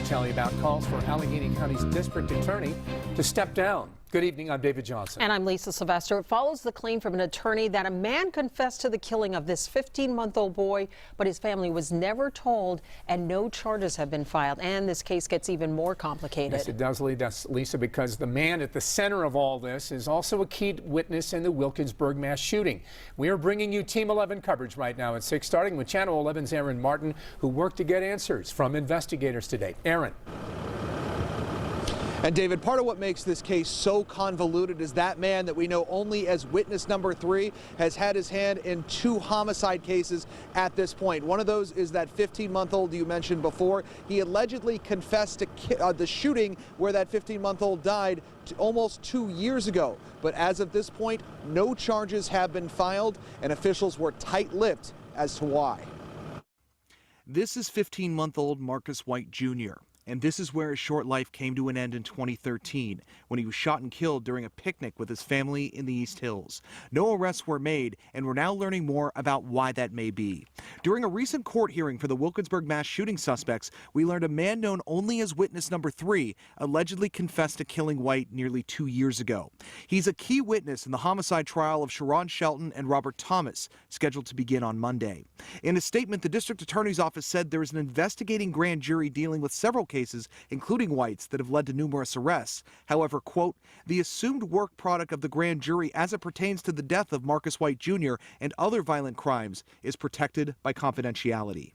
tell you about calls for Allegheny County's district attorney to step down. Good evening, I'm David Johnson. And I'm Lisa Sylvester. It follows the claim from an attorney that a man confessed to the killing of this 15-month-old boy, but his family was never told and no charges have been filed. And this case gets even more complicated. Yes, it does, Lisa, because the man at the center of all this is also a key witness in the Wilkinsburg mass shooting. We are bringing you Team 11 coverage right now at 6, starting with Channel 11's Aaron Martin, who worked to get answers from investigators today. Aaron. And David, part of what makes this case so convoluted is that man that we know only as witness number 3 has had his hand in 2 homicide cases at this point. One of those is that 15-month-old you mentioned before. He allegedly confessed to the shooting where that 15-month-old died almost 2 years ago. But as of this point, no charges have been filed, and officials were tight-lipped as to why. This is 15-month-old Marcus White Jr., and this is where his short life came to an end in 2013 when he was shot and killed during a picnic with his family in the East Hills. No arrests were made, and we're now learning more about why that may be. During a recent court hearing for the Wilkinsburg mass shooting suspects, we learned a man known only as witness number 3 allegedly confessed to killing White nearly 2 years ago. He's a key witness in the homicide trial of Sharon Shelton and Robert Thomas, scheduled to begin on Monday. In a statement, the district attorney's office said there is an investigating grand jury dealing with several cases, including White's, that have led to numerous arrests. However, quote, the assumed work product of the grand jury as it pertains to the death of Marcus White Jr. and other violent crimes is protected by confidentiality.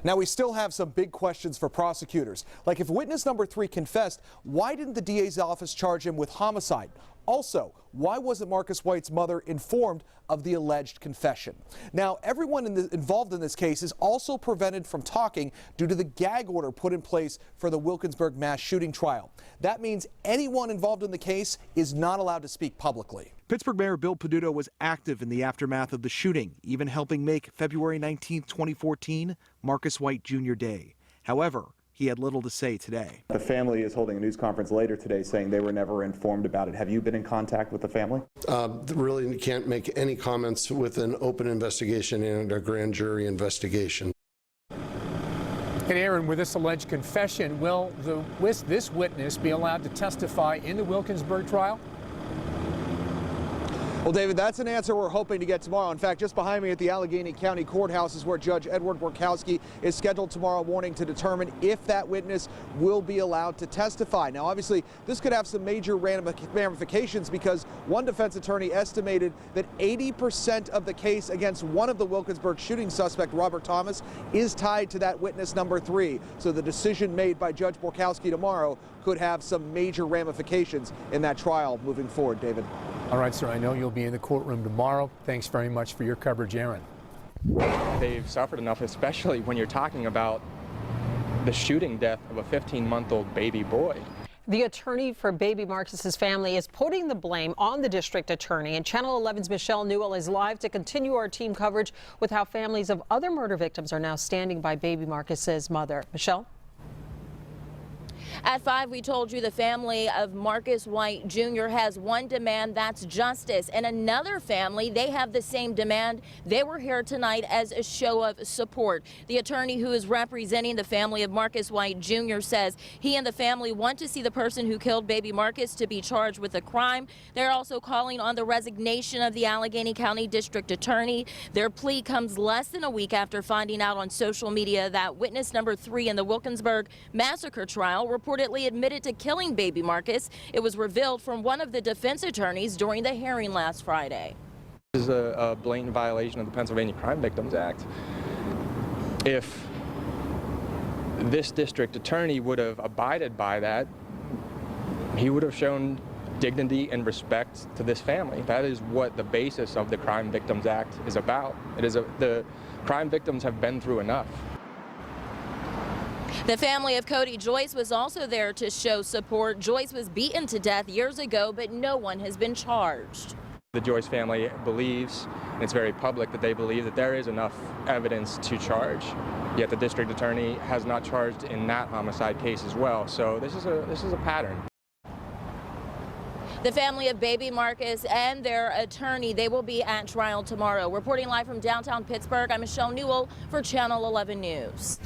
Now, we still have some big questions for prosecutors. Like, if witness number 3 confessed, why didn't the DA's office charge him with homicide? Also, why wasn't Marcus White's mother informed of the alleged confession? Now, everyone involved in this case is also prevented from talking due to the gag order put in place for the Wilkinsburg mass shooting trial. That means anyone involved in the case is not allowed to speak publicly. Pittsburgh Mayor Bill Peduto was active in the aftermath of the shooting, even helping make February 19, 2014, Marcus White Jr. Day. However, he had little to say today. The family is holding a news conference later today saying they were never informed about it. Have you been in contact with the family? Really can't make any comments with an open investigation and a grand jury investigation. And Aaron, with this alleged confession, will this witness be allowed to testify in the Wilkinsburg trial? Well, David, that's an answer we're hoping to get tomorrow. In fact, just behind me at the Allegheny County Courthouse is where Judge Edward Borkowski is scheduled tomorrow morning to determine if that witness will be allowed to testify. Now, obviously, this could have some major ramifications because one defense attorney estimated that 80% of the case against one of the Wilkinsburg shooting suspect, Robert Thomas, is tied to that witness number 3. So the decision made by Judge Borkowski tomorrow could have some major ramifications in that trial moving forward, David. All right, sir, I know you'll be in the courtroom tomorrow. Thanks very much for your coverage, Aaron. They've suffered enough, especially when you're talking about the shooting death of a 15-month-old baby boy. The attorney for baby Marcus's family is putting the blame on the district attorney, and Channel 11's Michelle Newell is live to continue our team coverage with how families of other murder victims are now standing by baby Marcus's mother. Michelle? At 5, we told you the family of Marcus White Jr. has one demand, that's justice. And another family, they have the same demand. They were here tonight as a show of support. The attorney who is representing the family of Marcus White Jr. says he and the family want to see the person who killed baby Marcus to be charged with a crime. They're also calling on the resignation of the Allegheny County District Attorney. Their plea comes less than a week after finding out on social media that witness number 3 in the Wilkinsburg massacre trial reportedly admitted to killing baby Marcus. It was revealed from one of the defense attorneys during the hearing last Friday. This is a blatant violation of the Pennsylvania Crime Victims Act. If this district attorney would have abided by that, he would have shown dignity and respect to this family. That is what the basis of the Crime Victims Act is about. The crime victims have been through enough. The family of Cody Joyce was also there to show support. Joyce was beaten to death years ago, but no one has been charged. The Joyce family believes, and it's very public, that they believe that there is enough evidence to charge. Yet the district attorney has not charged in that homicide case as well. So this is a pattern. The family of baby Marcus and their attorney, they will be at trial tomorrow. Reporting live from downtown Pittsburgh, I'm Michelle Newell for Channel 11 News.